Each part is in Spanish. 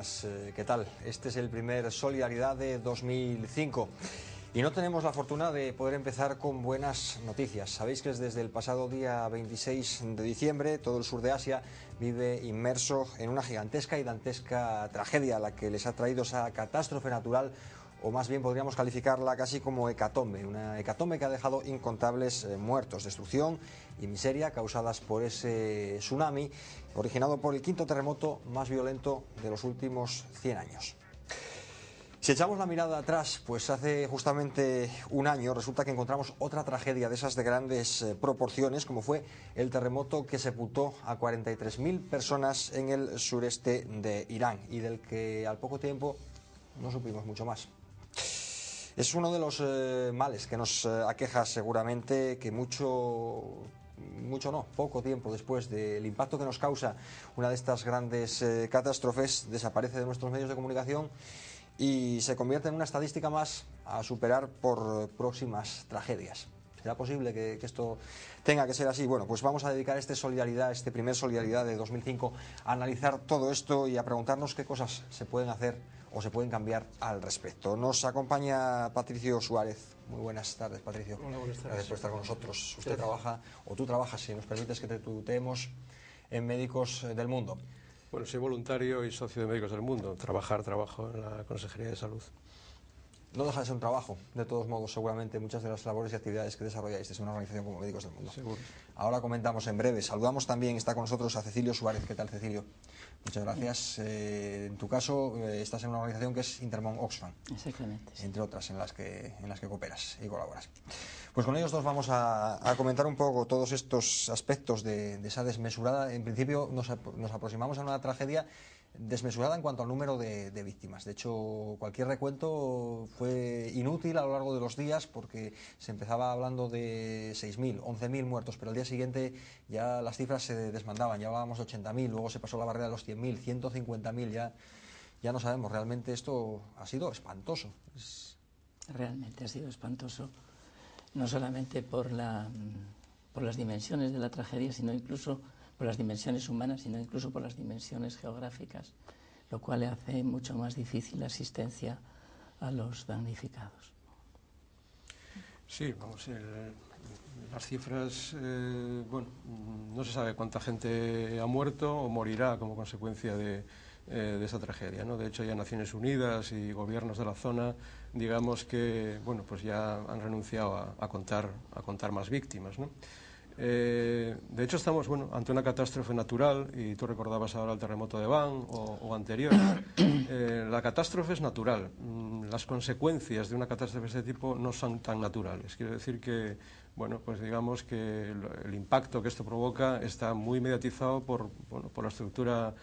buenas, ¿qué tal? Este es el primer Solidaridad de 2005 y no tenemos la fortuna de poder empezar con buenas noticias. Sabéis que desde el pasado día 26 de diciembre todo el sur de Asia vive inmerso en una gigantesca y dantesca tragedia, la que les ha traído esa catástrofe natural, o más bien podríamos calificarla casi como hecatombe, una hecatombe que ha dejado incontables muertos, destrucción y miseria causadas por ese tsunami originado por el quinto terremoto más violento de los últimos 100 años. Si echamos la mirada atrás, pues hace justamente un año resulta que encontramos otra tragedia de esas de grandes proporciones, como fue el terremoto que sepultó a 43.000 personas en el sureste de Irán y del que al poco tiempo no supimos mucho más. Es uno de los males que nos aqueja seguramente, que poco tiempo después del impacto que nos causa una de estas grandes catástrofes, desaparece de nuestros medios de comunicación y se convierte en una estadística más a superar por próximas tragedias. ¿Será posible que esto tenga que ser así? Bueno, pues vamos a dedicar este primer Solidaridad de 2005 a analizar todo esto y a preguntarnos qué cosas se pueden hacer o se pueden cambiar al respecto. Nos acompaña Patricio Suárez. Muy buenas tardes, Patricio. Hola, buenas tardes. Gracias por estar con nosotros. Usted trabaja, o tú trabajas, si nos permites que te tuteemos, en Médicos del Mundo. Bueno, soy voluntario y socio de Médicos del Mundo. Trabajo en la Consejería de Salud. No deja de ser un trabajo, de todos modos, seguramente muchas de las labores y actividades que desarrolláis desde una organización como Médicos del Mundo. Seguro. Ahora comentamos en breve. Saludamos también, está con nosotros a Cecilio Suárez. ¿Qué tal, Cecilio? Muchas gracias. En tu caso, estás en una organización que es Intermón Oxfam. Exactamente. Sí. Entre otras en las que cooperas y colaboras. Pues con ellos dos vamos a comentar un poco todos estos aspectos de esa desmesurada. En principio nos aproximamos a una tragedia desmesurada en cuanto al número de víctimas. De hecho, cualquier recuento fue inútil a lo largo de los días, porque se empezaba hablando de 6.000, 11.000 muertos, pero al día siguiente ya las cifras se desmandaban, ya hablábamos de 80.000, luego se pasó la barrera de los 100.000, 150.000, ya no sabemos. Realmente esto ha sido espantoso. Realmente ha sido espantoso, no solamente por las dimensiones de la tragedia, sino incluso por las dimensiones humanas, sino incluso por las dimensiones geográficas, lo cual le hace mucho más difícil la asistencia a los damnificados. Sí, vamos, las cifras, bueno, no se sabe cuánta gente ha muerto o morirá como consecuencia de esta tragedia, ¿no? De hecho, ya Naciones Unidas y gobiernos de la zona, digamos que, bueno, pues ya han renunciado a contar más víctimas, ¿no? De hecho, estamos ante una catástrofe natural, y tú recordabas ahora el terremoto de Van o anterior. La catástrofe es natural. Las consecuencias de una catástrofe de este tipo no son tan naturales. Quiero decir que, bueno, pues digamos que el impacto que esto provoca está muy mediatizado por la estructura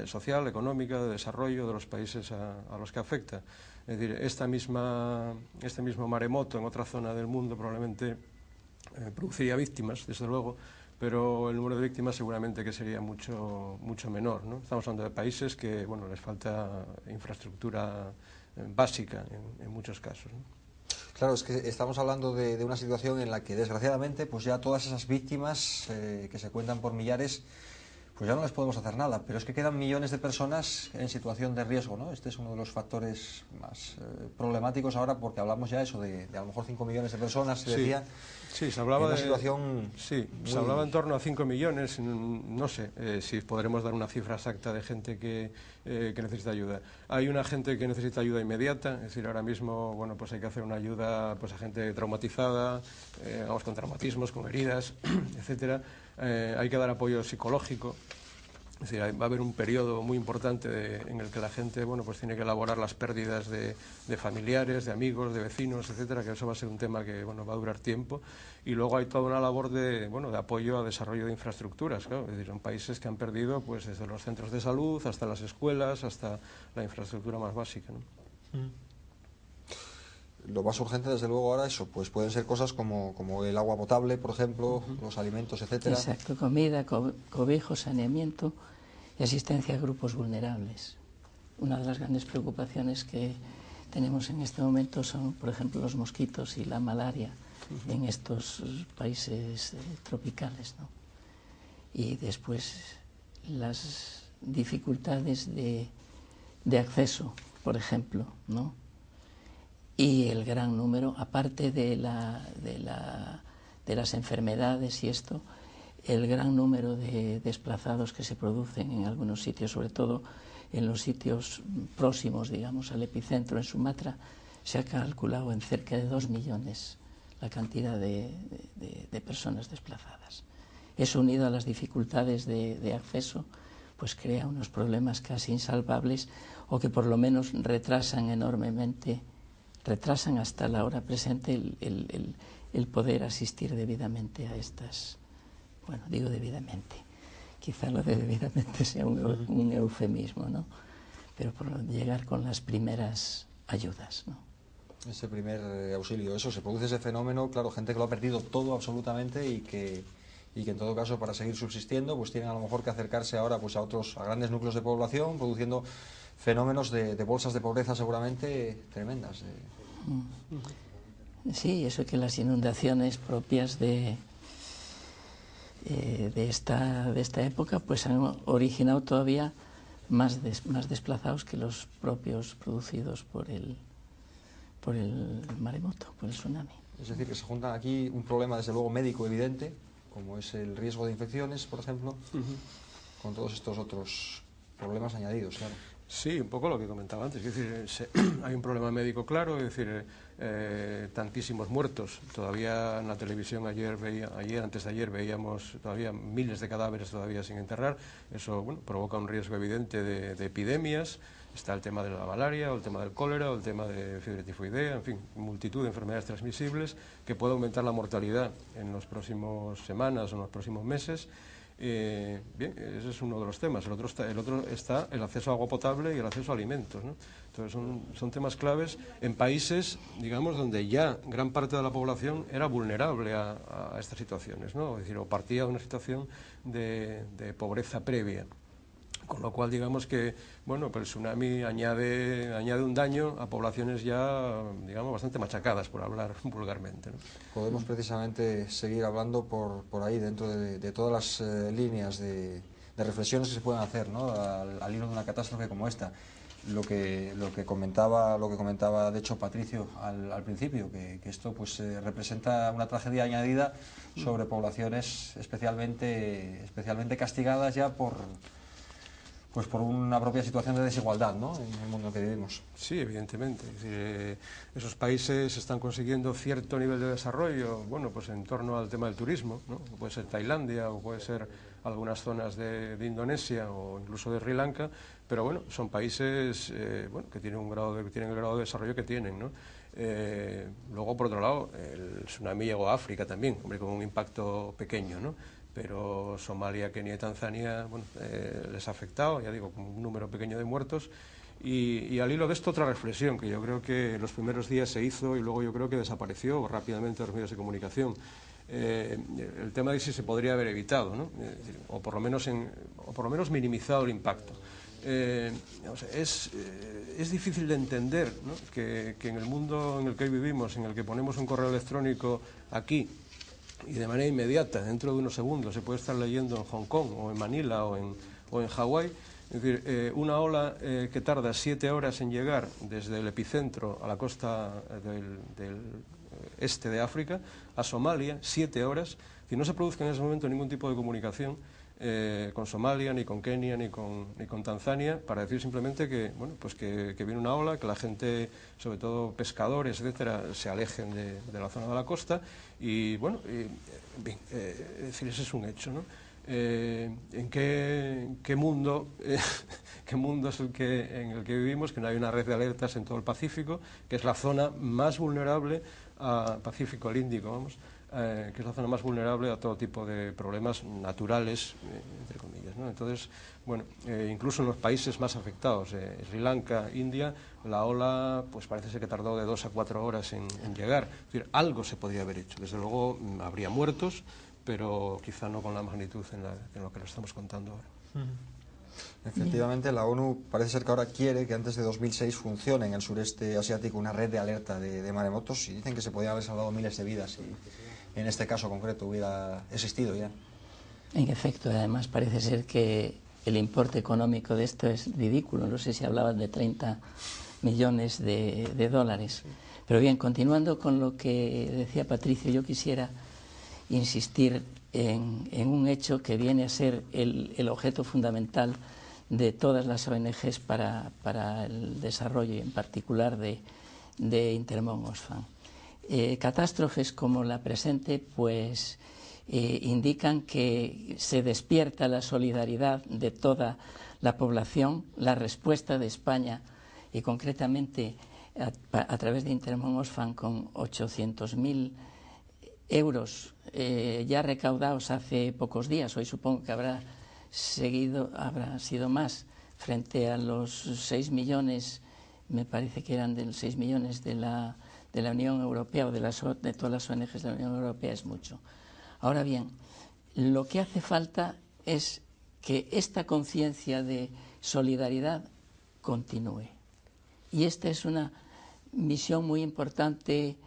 social, económica, de desarrollo de los países a los que afecta. Es decir, este mismo maremoto en otra zona del mundo probablemente produciría víctimas, desde luego, pero el número de víctimas seguramente que sería mucho menor, ¿no? Estamos hablando de países que, bueno, les falta infraestructura básica en muchos casos, ¿no? Claro, es que estamos hablando de una situación en la que, desgraciadamente, pues ya todas esas víctimas que se cuentan por millares, pues ya no les podemos hacer nada, pero es que quedan millones de personas en situación de riesgo, ¿no? Este es uno de los factores más problemáticos ahora, porque hablamos ya eso de a lo mejor 5 millones de personas, se decía. Sí, se hablaba en una situación se hablaba en torno a 5 millones, no sé si podremos dar una cifra exacta de gente que necesita ayuda. Hay una gente que necesita ayuda inmediata, es decir, ahora mismo, bueno, pues hay que hacer una ayuda pues a gente traumatizada, vamos, con traumatismos, con heridas, etcétera. Hay que dar apoyo psicológico. Es decir, va a haber un periodo muy importante en el que la gente, bueno, pues tiene que elaborar las pérdidas de familiares, de amigos, de vecinos, etcétera, que eso va a ser un tema que, bueno, va a durar tiempo. Y luego hay toda una labor de apoyo a desarrollo de infraestructuras, claro. Es decir, son países que han perdido, pues, desde los centros de salud hasta las escuelas, hasta la infraestructura más básica, ¿no? Lo más urgente, desde luego, ahora eso, pues pueden ser cosas como el agua potable, por ejemplo, los alimentos, etcétera. Exacto, comida, cobijo, saneamiento y asistencia a grupos vulnerables. Una de las grandes preocupaciones que tenemos en este momento son, por ejemplo, los mosquitos y la malaria en estos países tropicales, ¿no? Y después las dificultades de de acceso, por ejemplo, ¿no? Y el gran número, aparte de las enfermedades y esto, el gran número de desplazados que se producen en algunos sitios, sobre todo en los sitios próximos, digamos, al epicentro en Sumatra, se ha calculado en cerca de 2 millones la cantidad de personas desplazadas. Eso, unido a las dificultades de acceso, pues crea unos problemas casi insalvables, o que por lo menos retrasan enormemente, retrasan hasta la hora presente el poder asistir debidamente a estas, bueno, digo debidamente, quizá lo de debidamente sea un eufemismo, ¿no? Pero por llegar con las primeras ayudas, ¿no? Ese primer auxilio, eso, se produce ese fenómeno, claro, gente que lo ha perdido todo absolutamente y que en todo caso, para seguir subsistiendo, pues tienen a lo mejor que acercarse ahora pues a grandes núcleos de población, produciendo fenómenos de bolsas de pobreza seguramente tremendas. Sí, eso, que las inundaciones propias de esta época pues han originado todavía más desplazados que los propios producidos por el maremoto, por el tsunami. Es decir, que se juntan aquí un problema desde luego médico evidente, como es el riesgo de infecciones, por ejemplo, con todos estos otros problemas añadidos, claro. Sí, un poco lo que comentaba antes, es decir, hay un problema médico claro, es decir, tantísimos muertos. Todavía en la televisión antes de ayer veíamos todavía miles de cadáveres todavía sin enterrar. Eso, bueno, provoca un riesgo evidente de epidemias. Está el tema de la malaria, o el tema del cólera, o el tema de fiebre tifoidea, en fin, multitud de enfermedades transmisibles que puede aumentar la mortalidad en las próximas semanas o en los próximos meses. Bien, ese es uno de los temas. El otro está el acceso a agua potable y el acceso a alimentos, ¿no? Entonces son temas claves en países, digamos, donde ya gran parte de la población era vulnerable a estas situaciones, ¿no? Es decir, o partía de una situación de pobreza previa. Con lo cual, digamos que, bueno, pues el tsunami añade un daño a poblaciones ya, digamos, bastante machacadas, por hablar vulgarmente, ¿no? Podemos precisamente seguir hablando por ahí, dentro de todas las líneas de reflexiones que se pueden hacer, ¿no? Al hilo de una catástrofe como esta. Lo que comentaba de hecho Patricio al principio, que esto pues representa una tragedia añadida sobre poblaciones especialmente castigadas ya por una propia situación de desigualdad, ¿no?, en el mundo en que vivimos. Sí, evidentemente. Es decir, esos países están consiguiendo cierto nivel de desarrollo, bueno, pues en torno al tema del turismo, ¿no? Puede ser Tailandia o puede ser algunas zonas de Indonesia o incluso de Sri Lanka, pero bueno, son países bueno, que tienen el grado de desarrollo que tienen, ¿no? Luego, por otro lado, el tsunami llegó a África también, hombre, con un impacto pequeño, ¿no? Pero Somalia, Kenia y Tanzania, bueno, les ha afectado, ya digo, con un número pequeño de muertos. Y al hilo de esto, otra reflexión que yo creo que en los primeros días se hizo y luego yo creo que desapareció rápidamente en los medios de comunicación. El tema de si se podría haber evitado, ¿no? O por lo menos minimizado el impacto. Es difícil de entender, ¿no?, que en el mundo en el que hoy vivimos, en el que ponemos un correo electrónico aquí, y de manera inmediata, dentro de unos segundos, se puede estar leyendo en Hong Kong o en Manila o en Hawái. Es decir, una ola que tarda 7 horas en llegar desde el epicentro a la costa del este de África, a Somalia, 7 horas. Es decir, no se produzca en ese momento ningún tipo de comunicación con Somalia, ni con Kenia, ni con Tanzania, para decir simplemente que, bueno, pues que viene una ola, que la gente, sobre todo pescadores, etcétera, se alejen de la zona de la costa. Y bueno, bien, es decir, ese es un hecho, ¿no? ¿En qué mundo es en el que vivimos, que no hay una red de alertas en todo el Pacífico, que es la zona más vulnerable Pacífico, al Índico, vamos, que es la zona más vulnerable a todo tipo de problemas naturales, entre comillas, ¿no? Entonces, bueno, incluso en los países más afectados, Sri Lanka, India, la ola pues parece ser que tardó de 2 a 4 horas en llegar. Es decir, algo se podría haber hecho. Desde luego habría muertos, pero quizá no con la magnitud en lo que lo estamos contando ahora. Efectivamente, la ONU parece ser que ahora quiere que antes de 2006 funcione en el sureste asiático una red de alerta de maremotos, y dicen que se podían haber salvado miles de vidas si en este caso concreto hubiera existido ya. En efecto, además parece ser que el importe económico de esto es ridículo. No sé si hablaban de 30 millones de dólares. Pero bien, continuando con lo que decía Patricio, yo quisiera insistir en un hecho que viene a ser el objeto fundamental de todas las ONGs para el desarrollo y en particular de Intermón Oxfam. Catástrofes como la presente pues indican que se despierta la solidaridad de toda la población, la respuesta de España y concretamente a través de Intermón Oxfam con 800.000 euros ya recaudados hace pocos días. Hoy supongo que habrá sido más, frente a los 6 millones, me parece que eran de 6 millones de la Unión Europea o de todas las ONGs de la Unión Europea, es mucho. Ahora bien, lo que hace falta es que esta conciencia de solidaridad continúe. Y esta es una misión muy importante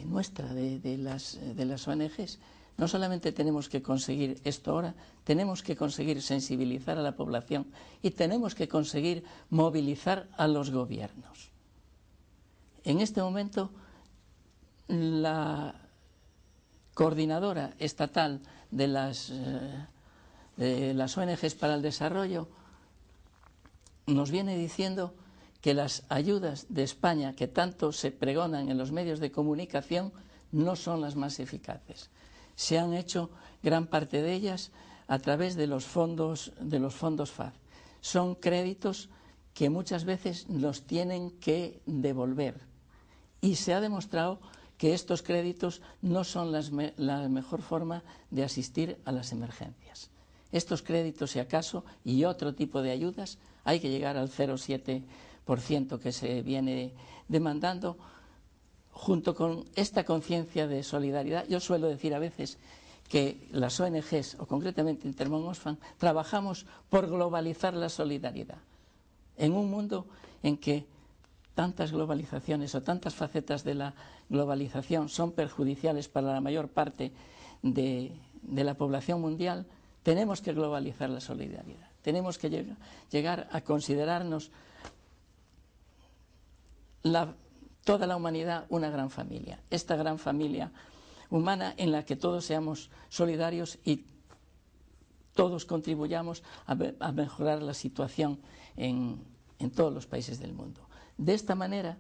nuestra, de las ONGs. No solamente tenemos que conseguir esto ahora, tenemos que conseguir sensibilizar a la población y tenemos que conseguir movilizar a los gobiernos. En este momento, la coordinadora estatal de las ONGs para el desarrollo nos viene diciendo que las ayudas de España, que tanto se pregonan en los medios de comunicación, no son las más eficaces. Se han hecho gran parte de ellas a través de los fondos FAD. Son créditos que muchas veces los tienen que devolver. Y se ha demostrado que estos créditos no son la mejor forma de asistir a las emergencias. Estos créditos, si acaso, y otro tipo de ayudas, hay que llegar al 0,7% que se viene demandando. Junto con esta conciencia de solidaridad, yo suelo decir a veces que las ONGs, o concretamente Intermón Oxfam, trabajamos por globalizar la solidaridad. En un mundo en que tantas globalizaciones o tantas facetas de la globalización son perjudiciales para la mayor parte de la población mundial, tenemos que globalizar la solidaridad. Tenemos que llegar a considerarnos toda la humanidad una gran familia. Esta gran familia humana en la que todos seamos solidarios y todos contribuyamos a mejorar la situación en todos los países del mundo. De esta manera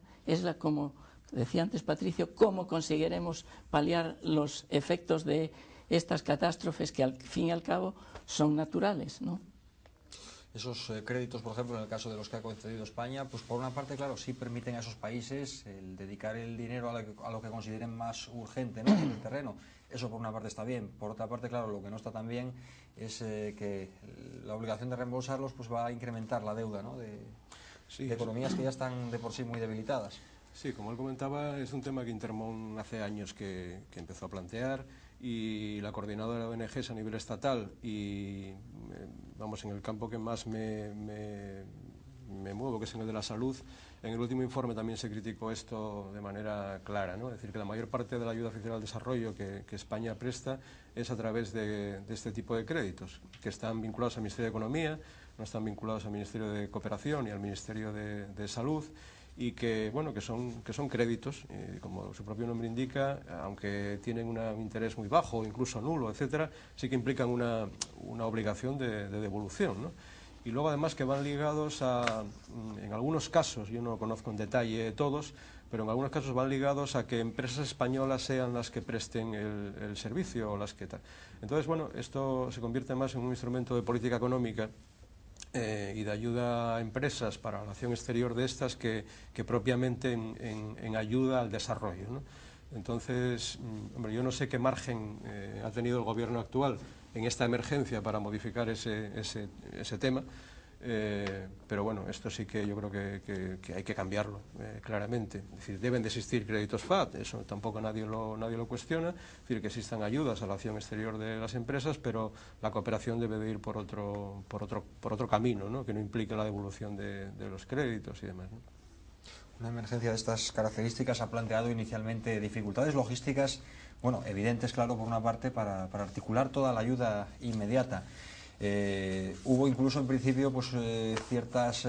como decía antes Patricio, cómo conseguiremos paliar los efectos de estas catástrofes que al fin y al cabo son naturales, ¿no? Esos créditos, por ejemplo, en el caso de los que ha concedido España, pues por una parte, claro, sí permiten a esos países el dedicar el dinero a lo que consideren más urgente, ¿no?, en el terreno. Eso por una parte está bien. Por otra parte, claro, lo que no está tan bien es que la obligación de reembolsarlos pues va a incrementar la deuda, ¿no?, de economías que ya están de por sí muy debilitadas. Sí, como él comentaba, es un tema que Intermón hace años que empezó a plantear, y la coordinadora de ONGs a nivel estatal y vamos, en el campo que más me muevo, que es en el de la salud, en el último informe también se criticó esto de manera clara, ¿no? Es decir, que la mayor parte de la ayuda oficial al desarrollo que España presta es a través de este tipo de créditos, que están vinculados al Ministerio de Economía, no están vinculados al Ministerio de Cooperación y al Ministerio de Salud, y que, bueno, que son créditos, como su propio nombre indica, aunque tienen un interés muy bajo, incluso nulo, etcétera, sí que implican una obligación de devolución, ¿no? Y luego además que van ligados en algunos casos, yo no conozco en detalle todos, pero en algunos casos van ligados a que empresas españolas sean las que presten el servicio o las que tal. Entonces, bueno, esto se convierte más en un instrumento de política económica y de ayuda a empresas para la acción exterior de estas que propiamente en ayuda al desarrollo, ¿no? Entonces, hombre, yo no sé qué margen ha tenido el gobierno actual en esta emergencia para modificar ese tema, pero bueno, esto sí que yo creo que hay que cambiarlo claramente. Es decir, deben de existir créditos FAD, eso tampoco nadie lo cuestiona, es decir, que existan ayudas a la acción exterior de las empresas, pero la cooperación debe de ir por otro camino, ¿no?, que no implique la devolución de los créditos y demás, ¿no? Una emergencia de estas características ha planteado inicialmente dificultades logísticas, bueno, evidentes, claro, por una parte, para articular toda la ayuda inmediata. Hubo incluso en principio pues ciertas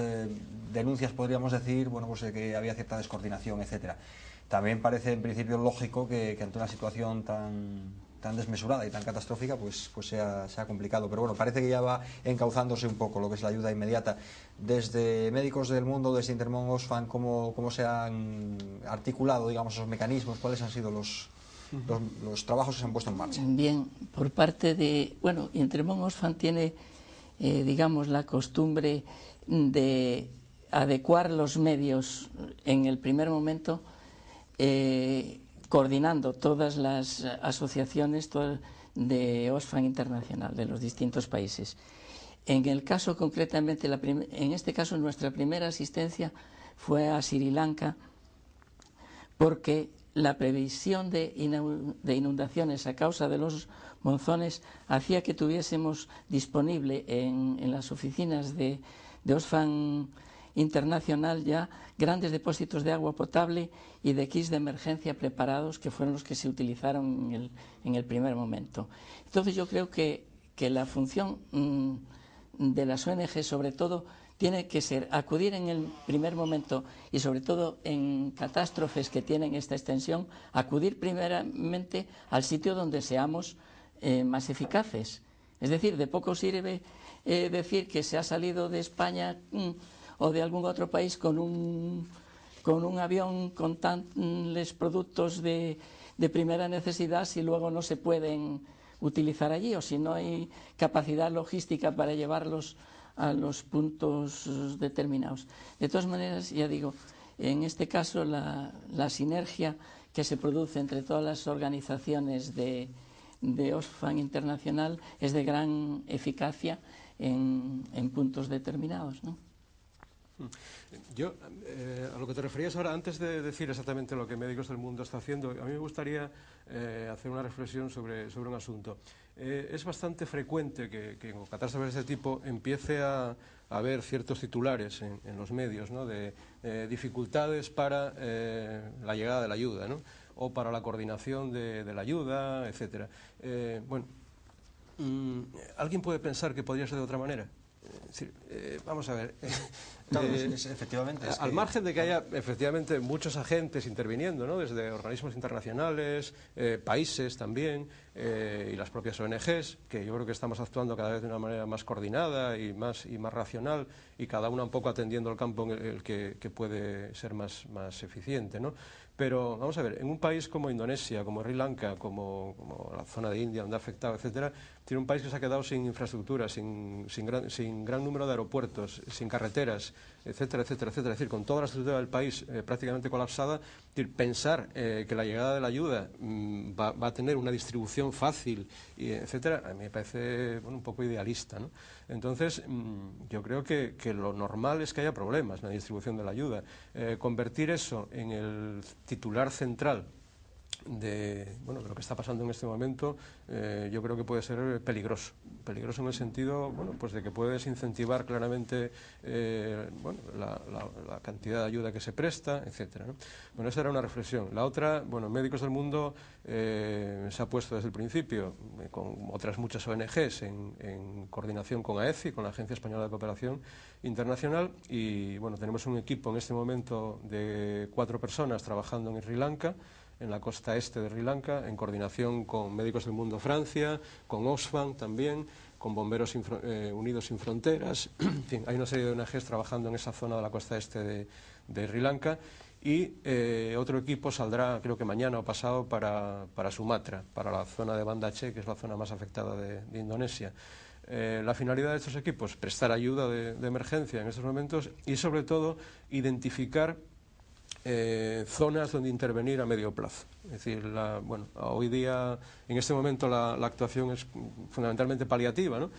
denuncias, podríamos decir, bueno, pues que había cierta descoordinación, etcétera. También parece en principio lógico que ante una situación tan desmesurada y tan catastrófica pues sea complicado, pero bueno, parece que ya va encauzándose un poco lo que es la ayuda inmediata. Desde Médicos del Mundo, desde Intermón Oxfam, ¿cómo se han articulado, digamos, esos mecanismos? ¿Cuáles han sido los trabajos que se han puesto en marcha? Bien, por parte de... Bueno, Intermón Oxfam tiene, digamos, la costumbre de adecuar los medios en el primer momento, coordinando todas las asociaciones de Oxfam Internacional de los distintos países. En el caso concretamente, en este caso nuestra primera asistencia fue a Sri Lanka, porque la previsión de inundaciones a causa de los monzones hacía que tuviésemos disponible en las oficinas de Oxfam Internacional ya grandes depósitos de agua potable y de kits de emergencia preparados, que fueron los que se utilizaron en el primer momento. Entonces yo creo que la función de las ONG sobre todo tiene que ser acudir en el primer momento y sobre todo en catástrofes que tienen esta extensión, acudir primeramente al sitio donde seamos más eficaces. Es decir, de poco sirve decir que se ha salido de España o de algún otro país con un avión con tales productos de primera necesidad si luego no se pueden utilizar allí, o si no hay capacidad logística para llevarlos a los puntos determinados. De todas maneras, ya digo, en este caso la sinergia que se produce entre todas las organizaciones de Oxfam Internacional es de gran eficacia en puntos determinados, ¿no? Yo, a lo que te referías ahora, antes de decir exactamente lo que Médicos del Mundo está haciendo, a mí me gustaría hacer una reflexión sobre un asunto. Es bastante frecuente que con catástrofes de este tipo empiece a haber ciertos titulares en los medios, ¿no?, de dificultades para la llegada de la ayuda, ¿no?, o para la coordinación de la ayuda, etcétera. Bueno, ¿alguien puede pensar que podría ser de otra manera? Es decir, vamos a ver, claro, efectivamente, al margen de que haya efectivamente muchos agentes interviniendo, ¿no?, desde organismos internacionales, países también, y las propias ONGs, que yo creo que estamos actuando cada vez de una manera más coordinada y más racional, y cada una un poco atendiendo el campo en el que puede ser más eficiente, ¿no? Pero vamos a ver, en un país como Indonesia, como Sri Lanka, como la zona de India donde ha afectado, etcétera, tiene un país que se ha quedado sin infraestructura, sin gran número de aeropuertos, sin carreteras, etcétera, etcétera, etcétera. Es decir, con toda la estructura del país prácticamente colapsada, pensar que la llegada de la ayuda va a tener una distribución fácil, etcétera, a mí me parece, bueno, un poco idealista, ¿no? Entonces, yo creo que lo normal es que haya problemas en la distribución de la ayuda. Convertir eso en el titular central de lo que está pasando en este momento, yo creo que puede ser peligroso en el sentido, bueno, pues de que puedes incentivar claramente la cantidad de ayuda que se presta, etcétera, ¿no? Bueno, esa era una reflexión. La otra, bueno, Médicos del Mundo se ha puesto desde el principio, con otras muchas ONGs, en coordinación con AECI, con la Agencia Española de Cooperación Internacional, y bueno, tenemos un equipo en este momento de 4 personas trabajando en Sri Lanka, en la costa este de Sri Lanka, en coordinación con Médicos del Mundo Francia, con Oxfam también, con Bomberos Unidos Sin Fronteras, en fin, hay una serie de ONGs trabajando en esa zona de la costa este de Sri Lanka, y otro equipo saldrá, creo que mañana o pasado, para Sumatra, para la zona de Banda Aceh, que es la zona más afectada de Indonesia. La finalidad de estos equipos, prestar ayuda de emergencia en estos momentos y, sobre todo, identificar zonas donde intervenir a medio plazo. Es decir, hoy día, en este momento, la actuación es fundamentalmente paliativa, ¿no?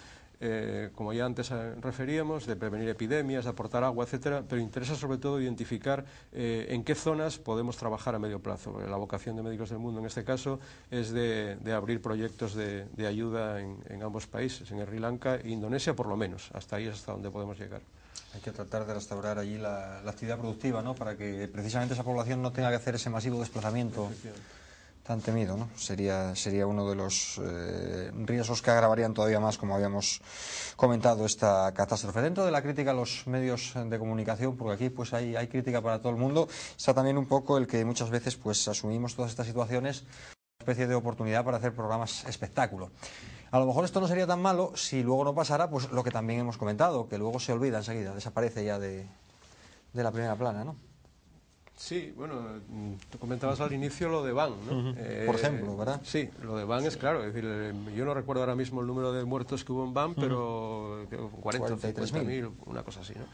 Como ya antes referíamos, de prevenir epidemias, de aportar agua, etcétera, pero interesa sobre todo identificar en qué zonas podemos trabajar a medio plazo. La vocación de Médicos del Mundo en este caso es de abrir proyectos de ayuda en ambos países, en Sri Lanka e Indonesia por lo menos. Hasta ahí es hasta donde podemos llegar. Hay que tratar de restaurar allí la actividad productiva, ¿no?, para que precisamente esa población no tenga que hacer ese masivo desplazamiento tan temido, ¿no? Sería uno de los riesgos que agravarían todavía más, como habíamos comentado, esta catástrofe. Dentro de la crítica a los medios de comunicación, porque aquí pues hay crítica para todo el mundo, está también un poco el que muchas veces pues asumimos todas estas situaciones como una especie de oportunidad para hacer programas espectáculo. A lo mejor esto no sería tan malo si luego no pasara pues lo que también hemos comentado, que luego se olvida enseguida, desaparece ya de la primera plana, ¿no? Sí, bueno, tú comentabas al inicio lo de Van, ¿no? Por ejemplo, ¿verdad? Sí, lo de Van es claro, es decir, yo no recuerdo ahora mismo el número de muertos que hubo en Van, pero 40 o 50.000, una cosa así, ¿no?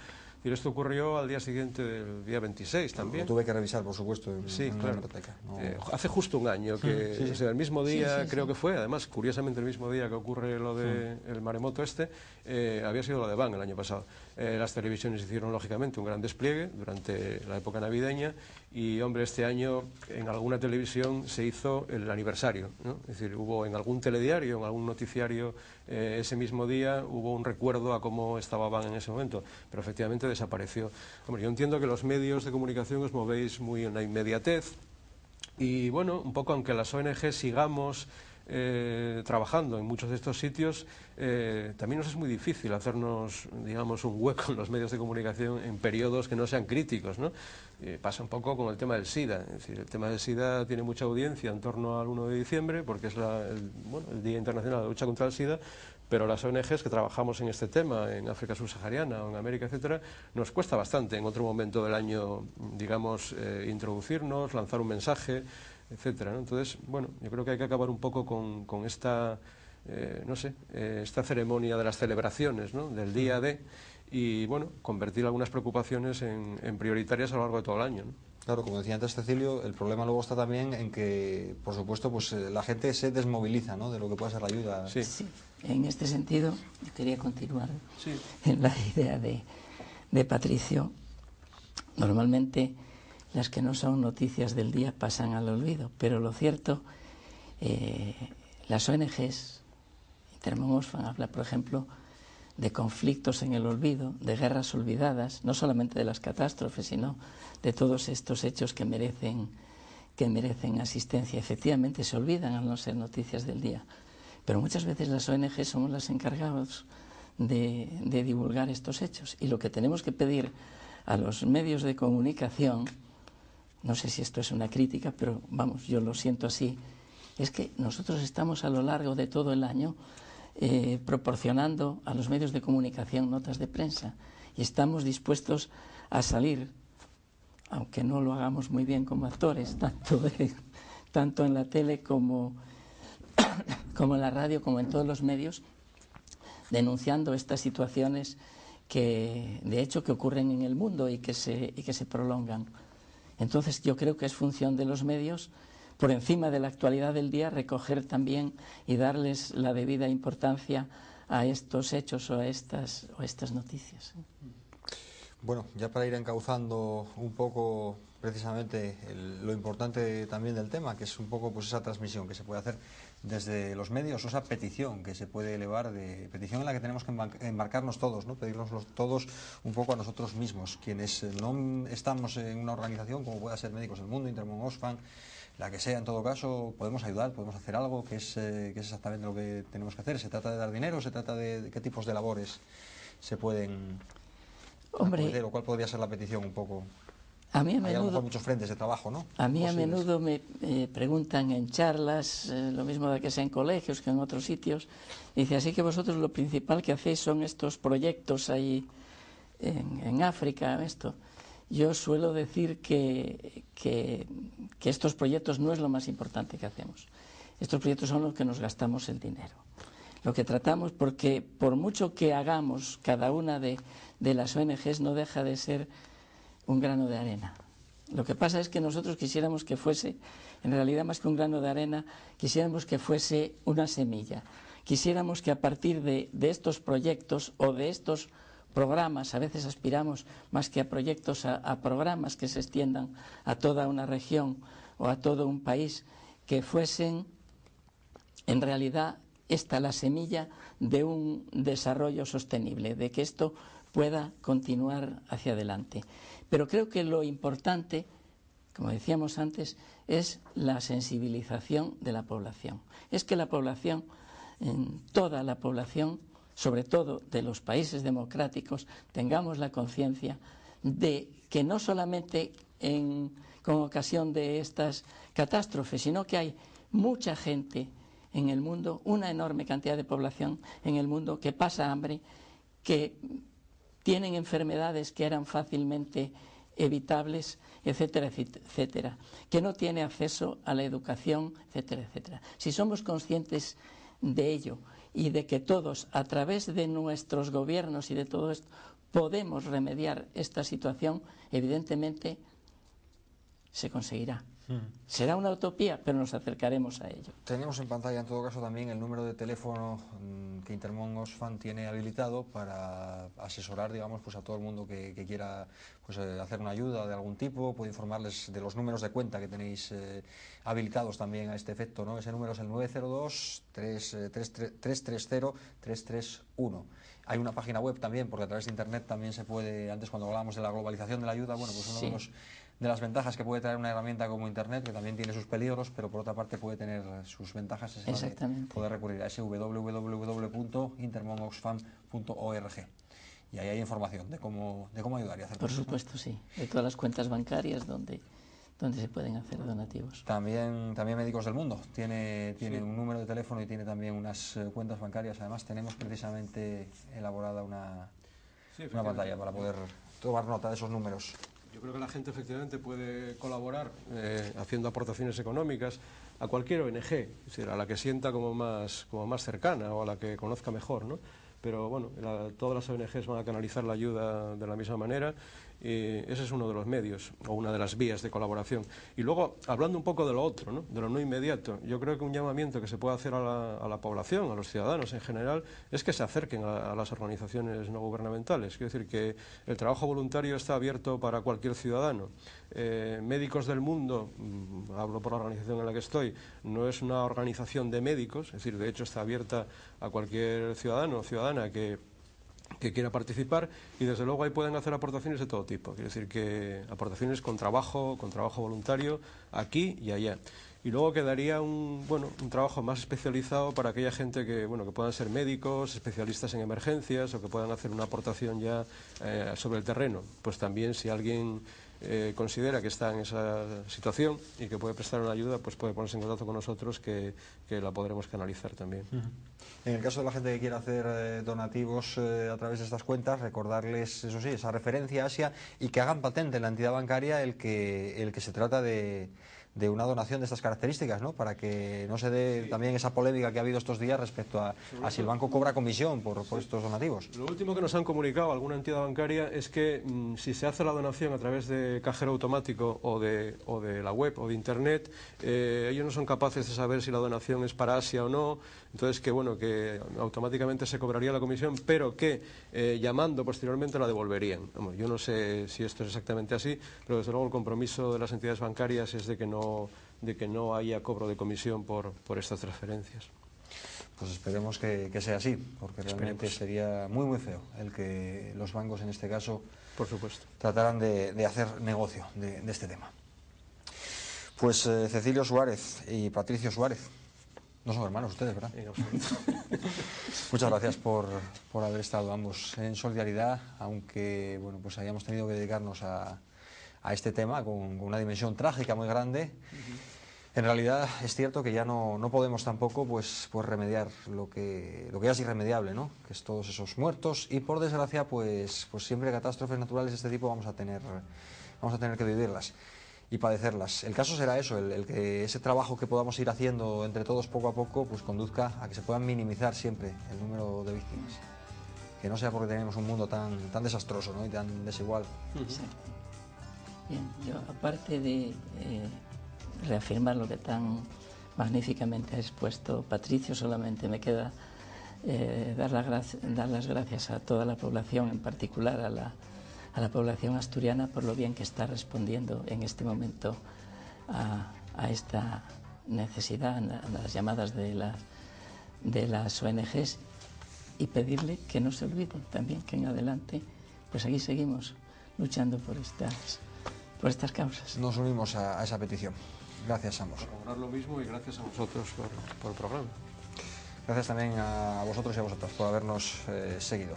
Y esto ocurrió al día siguiente del día 26 también. Lo tuve que revisar, por supuesto, sí, claro. No... hace justo un año, que o sea, el mismo día creo que fue, además, curiosamente el mismo día que ocurre lo del maremoto había sido lo de Van el año pasado. Las televisiones hicieron, lógicamente, un gran despliegue durante la época navideña y, hombre, este año en alguna televisión se hizo el aniversario, ¿no? Es decir, hubo en algún telediario, en algún noticiario ese mismo día, hubo un recuerdo a cómo estaba Van en ese momento, pero efectivamente desapareció. Hombre, yo entiendo que los medios de comunicación os movéis muy en la inmediatez y, bueno, un poco aunque las ONG sigamos trabajando en muchos de estos sitios, también nos es muy difícil hacernos, digamos, un hueco en los medios de comunicación en periodos que no sean críticos, ¿no? Pasa un poco con el tema del SIDA, es decir, el tema del SIDA tiene mucha audiencia en torno al 1 de diciembre, porque es el Día Internacional de Lucha contra el SIDA, pero las ONGs que trabajamos en este tema, en África subsahariana o en América, etcétera, nos cuesta bastante en otro momento del año, digamos, introducirnos, lanzar un mensaje, etcétera, ¿no? Entonces, bueno, yo creo que hay que acabar un poco con esta, no sé, esta ceremonia de las celebraciones, ¿no? Del día D y, bueno, convertir algunas preocupaciones en prioritarias a lo largo de todo el año, ¿no? Claro, como decía antes Cecilio, el problema luego está también en que, por supuesto, pues la gente se desmoviliza, ¿no?, de lo que puede ser la ayuda. Sí, en este sentido, yo quería continuar en la idea de Patricio. Normalmente las que no son noticias del día pasan al olvido, pero lo cierto, las ONGs, Intermon Oxfam habla, por ejemplo, de conflictos en el olvido, de guerras olvidadas, no solamente de las catástrofes, sino de todos estos hechos que merecen asistencia. Efectivamente se olvidan al no ser noticias del día, pero muchas veces las ONG somos las encargadas de divulgar estos hechos, y lo que tenemos que pedir a los medios de comunicación, no sé si esto es una crítica, pero vamos, yo lo siento así, es que nosotros estamos a lo largo de todo el año proporcionando a los medios de comunicación notas de prensa, y estamos dispuestos a salir, aunque no lo hagamos muy bien como actores, tanto en la tele como en la radio, como en todos los medios, denunciando estas situaciones que, de hecho, que ocurren en el mundo y que se prolongan. Entonces, yo creo que es función de los medios, por encima de la actualidad del día, recoger también y darles la debida importancia a estos hechos o a estas noticias. Bueno, ya para ir encauzando un poco precisamente lo importante también del tema, que es un poco pues esa transmisión que se puede hacer desde los medios, o esa petición que se puede elevar, petición en la que tenemos que embarcarnos todos, ¿no? Pedirnos todos un poco a nosotros mismos, quienes no estamos en una organización como pueda ser Médicos del Mundo, Intermon Oxfam, la que sea. En todo caso, podemos ayudar, podemos hacer algo, que es exactamente lo que tenemos que hacer. Se trata de dar dinero, se trata de qué tipos de labores se pueden hacer, o cuál podría ser la petición un poco. A mí hay a lo mejor muchos frentes de trabajo, ¿no? A mí a menudo me preguntan en charlas, lo mismo de que sea en colegios que en otros sitios, dice, así que vosotros lo principal que hacéis son estos proyectos ahí en África, esto. Yo suelo decir que estos proyectos no es lo más importante que hacemos. Estos proyectos son los que nos gastamos el dinero. Lo que tratamos, porque por mucho que hagamos cada una de las ONGs, no deja de ser un grano de arena. Lo que pasa es que nosotros quisiéramos que fuese, en realidad más que un grano de arena, quisiéramos que fuese una semilla. Quisiéramos que a partir de estos proyectos o de estos programas, a veces aspiramos más que a proyectos, a programas que se extiendan a toda una región o a todo un país, que fuesen en realidad la semilla de un desarrollo sostenible, de que esto pueda continuar hacia adelante. Pero creo que lo importante como decíamos antes, es la sensibilización de la población. Es que la población, toda la población, sobre todo de los países democráticos, tengamos la conciencia de que no solamente con ocasión de estas catástrofes, sino que hay mucha gente en el mundo, una enorme cantidad de población en el mundo que pasa hambre, que tienen enfermedades que eran fácilmente evitables, etcétera, etcétera, que no tiene acceso a la educación, etcétera, etcétera. Si somos conscientes de ello y de que todos, a través de nuestros gobiernos y de todo esto, podemos remediar esta situación, evidentemente se conseguirá. Será una utopía, pero nos acercaremos a ello. Tenemos en pantalla, en todo caso, también el número de teléfono que Intermón Oxfam tiene habilitado para asesorar, digamos, pues a todo el mundo que quiera pues, hacer una ayuda de algún tipo. Puede informarles de los números de cuenta que tenéis habilitados también a este efecto, ¿no? Ese número es el 902-330-331. Hay una página web también, porque a través de Internet también se puede, antes cuando hablábamos de la globalización de la ayuda, bueno, pues uno de las ventajas que puede traer una herramienta como Internet, que también tiene sus peligros, pero por otra parte puede tener sus ventajas, es poder recurrir a ese www.intermonoxfam.org. Y ahí hay información de cómo ayudar y hacer Por cosas, supuesto, ¿no? Sí, de todas las cuentas bancarias donde se pueden hacer donativos. También Médicos del Mundo tiene un número de teléfono y tiene también unas cuentas bancarias. Además tenemos precisamente elaborada una pantalla para poder tomar nota de esos números. Yo creo que la gente efectivamente puede colaborar haciendo aportaciones económicas a cualquier ONG, es decir, a la que sienta como más cercana o a la que conozca mejor, ¿no? Pero bueno, todas las ONGs van a canalizar la ayuda de la misma manera. Ese es uno de los medios o una de las vías de colaboración. Y luego, hablando un poco de lo otro, ¿no? De lo no inmediato, yo creo que un llamamiento que se puede hacer a la población, a los ciudadanos en general, es que se acerquen a las organizaciones no gubernamentales. Quiero decir que el trabajo voluntario está abierto para cualquier ciudadano. Médicos del Mundo, hablo por la organización en la que estoy, no es una organización de médicos, es decir, de hecho está abierta a cualquier ciudadano o ciudadana que quiera participar, y desde luego ahí pueden hacer aportaciones de todo tipo, quiere decir que aportaciones con trabajo voluntario aquí y allá. Y luego quedaría un trabajo más especializado para aquella gente que puedan ser médicos, especialistas en emergencias o que puedan hacer una aportación ya sobre el terreno. Pues también si alguien considera que está en esa situación y que puede prestar una ayuda, pues puede ponerse en contacto con nosotros que la podremos canalizar también. En el caso de la gente que quiera hacer donativos a través de estas cuentas, recordarles, eso sí, esa referencia a Asia y que hagan patente en la entidad bancaria el que se trata de una donación de estas características, ¿no? Para que no se dé también esa polémica que ha habido estos días respecto a si el banco cobra comisión por estos donativos. Lo último que nos han comunicado alguna entidad bancaria es que si se hace la donación a través de cajero automático o de la web o de Internet, ellos no son capaces de saber si la donación es para Asia o no. Entonces que automáticamente se cobraría la comisión, pero que llamando posteriormente la devolverían. Yo no sé si esto es exactamente así, pero desde luego el compromiso de las entidades bancarias es de que no haya cobro de comisión por estas transferencias. Pues esperemos que sea así, porque realmente sería muy muy feo el que los bancos en este caso, por supuesto, trataran de hacer negocio de este tema. Pues Cecilio Suárez y Patricio Suárez. No son hermanos ustedes, ¿verdad? Muchas gracias por haber estado ambos en solidaridad, aunque pues hayamos tenido que dedicarnos a este tema con una dimensión trágica muy grande. En realidad es cierto que ya no podemos tampoco pues remediar lo que ya es irremediable, ¿no? Que es todos esos muertos, y por desgracia pues siempre catástrofes naturales de este tipo vamos a tener que vivirlas y padecerlas. El caso será eso, el que ese trabajo que podamos ir haciendo entre todos poco a poco pues conduzca a que se puedan minimizar siempre el número de víctimas. Que no sea porque tenemos un mundo tan desastroso, ¿no? Y tan desigual. Exacto. Bien, yo aparte de reafirmar lo que tan magníficamente ha expuesto Patricio, solamente me queda dar las gracias a toda la población, en particular a la población asturiana, por lo bien que está respondiendo en este momento a esta necesidad, a las llamadas de las ONGs, y pedirle que no se olviden también que en adelante pues aquí seguimos luchando por por estas causas. Nos unimos a esa petición. Gracias a ambos. Por lograr lo mismo y gracias a vosotros por el programa. Gracias también a vosotros y a vosotras por habernos seguido.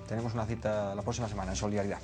Tenemos una cita la próxima semana en Solidaridad.